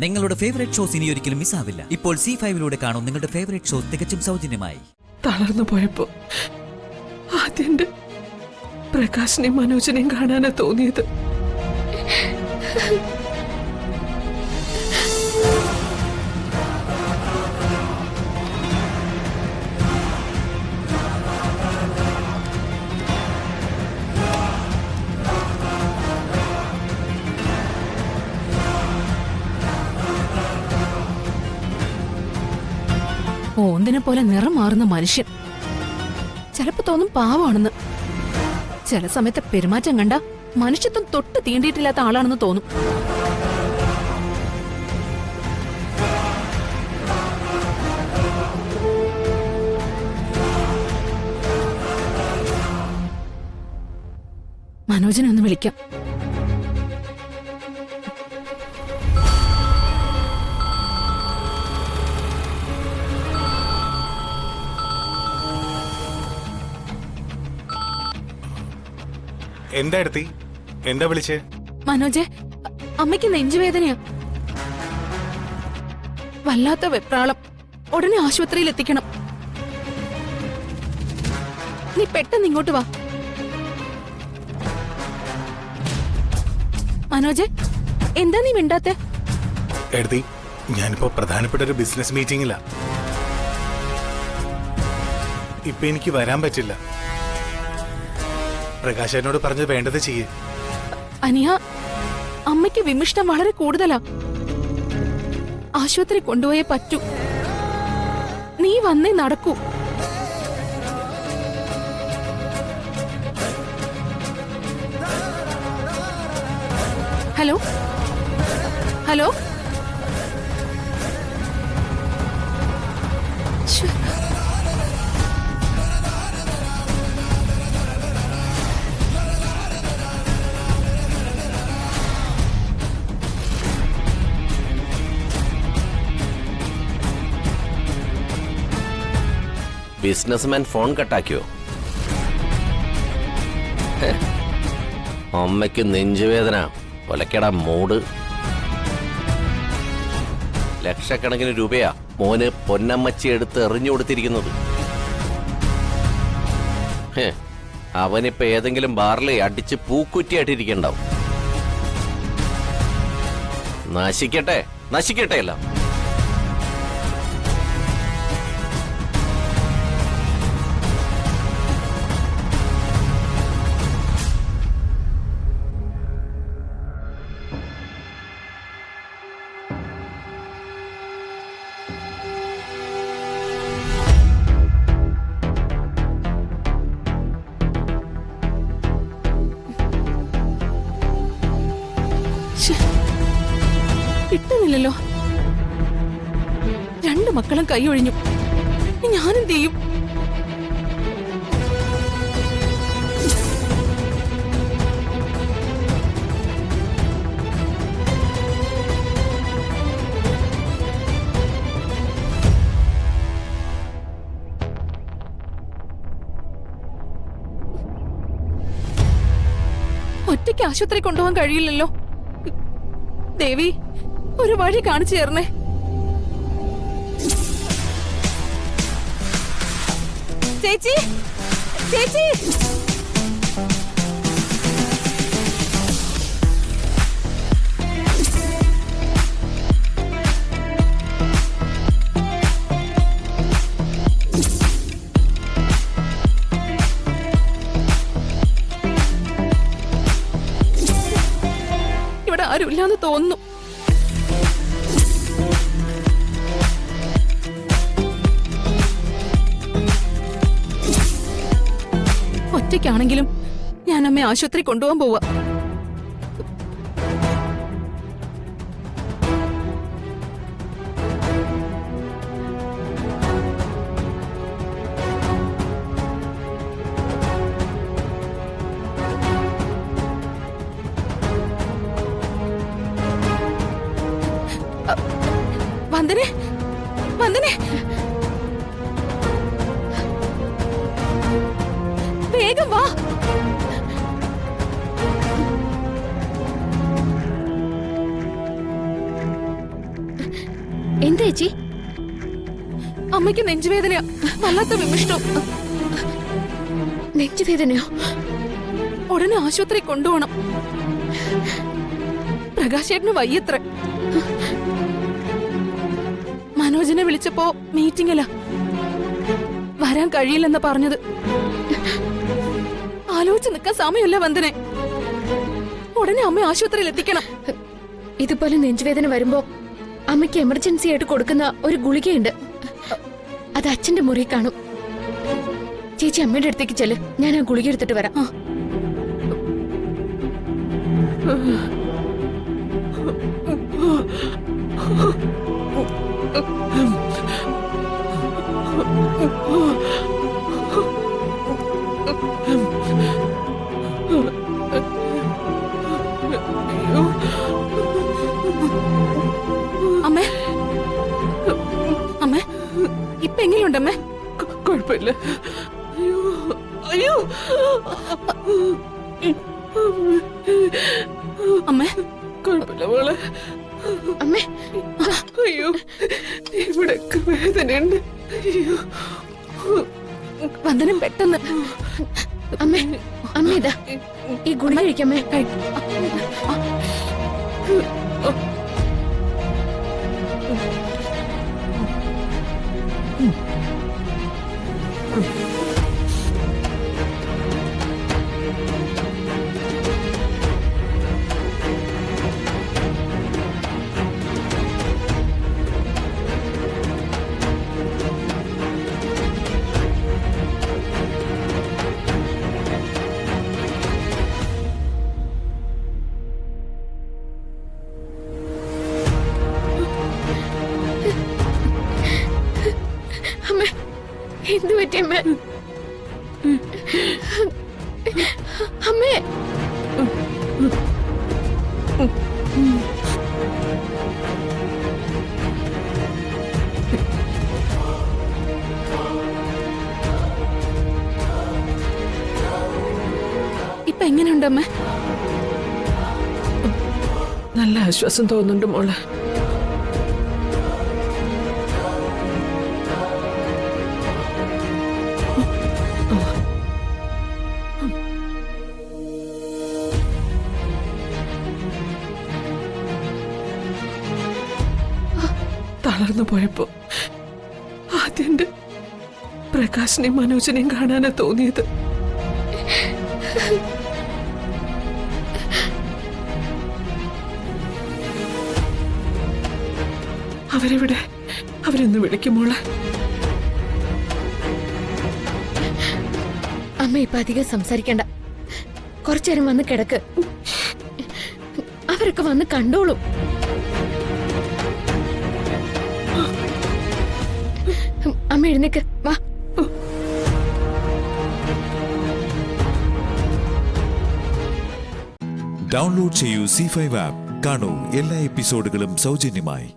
നിങ്ങളുടെ favourite shows ഇനി ഒരിക്കലും മിസ്സാവില്ല. ഇപ്പോൾ C5 കാണും നിങ്ങളുടെ ഫേവറേറ്റ് ഷോസ് തികച്ചും സൗജന്യമായി. തളർന്നു പോയപ്പോ ആദ്യം പ്രകാശിനെയും മനോജനെയും കാണാനാ തോന്നിയത്. ഓന്തിനെ പോലെ നിറം മാറുന്ന മനുഷ്യൻ ചിലപ്പോ തോന്നും പാവാണെന്ന്. ചില സമയത്ത് പെരുമാറ്റം കണ്ട മനുഷ്യത്വം തൊട്ട് തീണ്ടിയിട്ടില്ലാത്ത ആളാണെന്ന് തോന്നും. മനോജനെ ഒന്ന് വിളിക്കാം. എന്താ എടുത്തി? എന്താ വിളിച്ചേ? മനോജെ, അമ്മയ്ക്ക് നെഞ്ചുവേദനയാ, വല്ലാത്ത വെപ്രാളം. ഉടനെ ആശുപത്രിയിൽ എത്തിക്കണം. നീ പെട്ടെന്ന് ഇങ്ങോട്ട് വാ. മനോജെ, എന്താ നീ മിണ്ടാത്തെ? എടുത്തി, ഞാനിപ്പോ പ്രധാനപ്പെട്ട ഒരു ബിസിനസ് മീറ്റിംഗിലാ. ഇപ്പൊ എനിക്ക് വരാൻ പറ്റില്ല. പ്രകാശനോട് പറഞ്ഞത് വേണ്ടത് ചെയ്യേ. അനിയ, അമ്മയ്ക്ക് വിമിഷ്ടം വളരെ കൂടുതലാ. ആശുപത്രി കൊണ്ടുപോയേ പറ്റൂ. നീ വന്നേ നടക്കൂ. Hello hello. ബിസിനസ്മാൻ ഫോൺ കട്ടാക്കിയോ? അമ്മയ്ക്ക് നെഞ്ചുവേദന, ഒലക്കട മൂട്. ലക്ഷക്കണക്കിന് രൂപയാ മോന് പൊന്നമ്മച്ചി എടുത്ത് എറിഞ്ഞു കൊടുത്തിരിക്കുന്നത്. അവനിപ്പോ ഏതെങ്കിലും ബാറിൽ അടിച്ച് പൂക്കുറ്റിയായിട്ടിരിക്കണ്ടാവും. നശിക്കട്ടെ, നശിക്കട്ടെ എല്ലാം. കിട്ടുന്നില്ലല്ലോ. രണ്ടു മക്കളും കൈ ഒഴിഞ്ഞു. ഞാനെന്ത് ചെയ്യും? ഒറ്റയ്ക്ക് ആശുപത്രി കൊണ്ടുപോകാൻ കഴിയില്ലല്ലോ. ദേവി, ഒരു വഴി കാണിച്ചു തരണേ. ചേച്ചി, ചേച്ചി. ഇവിടെ ആരുമില്ലാന്ന് തോന്നുന്നു. ഒറ്റയ്ക്കാണെങ്കിലും ഞാൻ അമ്മയെ ആശുപത്രി കൊണ്ടുപോകാൻ പോവാ. വന്ദനെ, വന്ദനെ, വേഗം വാ. എന്താ ചേച്ചി? അമ്മയ്ക്ക് നെഞ്ചുവേദനയാ, വല്ലാത്ത വിമിഷ്ടം. നെഞ്ചുവേദനയോ? ഉടനെ ആശുപത്രി കൊണ്ടുപോകണം. പ്രകാശേട്ടന് വയ്യത്ര. മനോജിനെ വിളിച്ചപ്പോ മീറ്റിംഗില, വരാൻ കഴിയില്ലെന്ന് പറഞ്ഞത്. ആലോചിച്ച് നിൽക്കാൻ സമയമില്ല വന്ദനെ. ഉടനെ അമ്മ ആശുപത്രിയിൽ എത്തിക്കണം. ഇതുപോലെ നെഞ്ചുവേദന വരുമ്പോ അമ്മയ്ക്ക് എമർജൻസി ആയിട്ട് കൊടുക്കുന്ന ഒരു ഗുളികയുണ്ട്. അത് അച്ഛന്റെ മുറി കാണും. ചേച്ചി അമ്മയുടെ അടുത്തേക്ക് ചെല്ല്, ഞാൻ ആ ഗുളിക എടുത്തിട്ട് വരാം. അമ്മേ, അമ്മേ, ഇപ്പൊ എങ്ങനെയുണ്ടമ്മേ? കുഴപ്പമില്ല. അയ്യോ, അയ്യോ. അമ്മേ, കുഴപ്പമില്ല മോളെ. അമ്മേ, അയ്യോ, ഇവിടൊക്കെ വേദനയുണ്ട്. അയ്യോ. വന്ദനം പെട്ടെന്ന്. അമ്മേ, അമ്മ ഇതാ ഈ ഗുളിക കഴിക്കാമേ. അമ്മേ, എന്ത് പറ്റി അമ്മേ? അമ്മേ, ഇപ്പൊ എങ്ങനെയുണ്ടമ്മേ? നല്ല ആശ്വാസം തോന്നുന്നുണ്ട് മോളെ. തളർന്നു പോയപ്പോ ആദ്യം എന്റെ പ്രകാശിനെയും മനോജിനെയും കാണാനാ തോന്നിയത്. അവരെവിടെ? അവരൊന്ന് വിളിക്കുമോളെ. അമ്മ ഇപ്പൊ അധികം സംസാരിക്കണ്ട, കുറച്ചേരം വന്ന് കിടക്ക്. അവരൊക്കെ വന്ന് കണ്ടോളും. അമ്മ എഴുന്നേക്ക്, വാ. ഡൗൺലോഡ് ചെയ്യൂ C5 ആപ്പ്. കാണൂ എല്ലാ എപ്പിസോഡുകളും സൗജന്യമായി.